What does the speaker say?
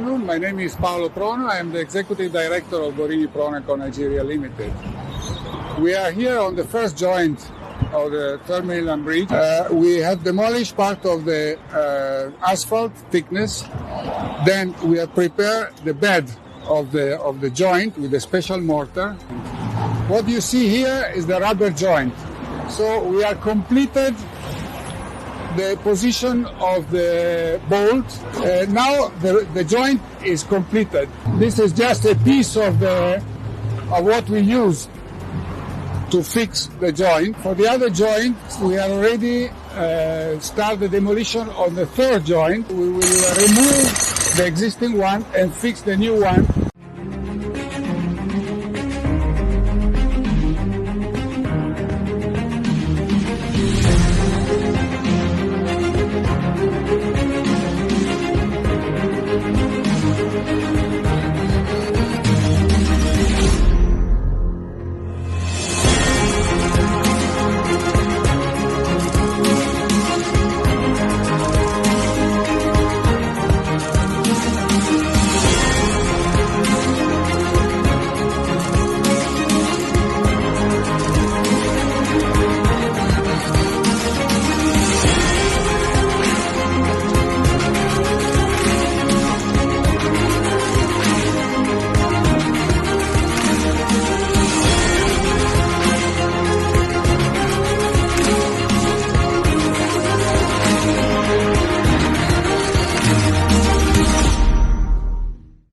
afternoon. My name is Paolo Prono. I am the Executive Director of Borini Prono Nigeria Limited. We are here on the first joint of the third mainland bridge. We have demolished part of the asphalt thickness. Then we have prepared the bed of the joint with a special mortar. What you see here is the rubber joint. So we are completed the position of the bolt. Now the joint is completed. This is just a piece of what we use to fix the joint. For the other joint, we are already start the demolition on the third joint. We will remove the existing one and fix the new one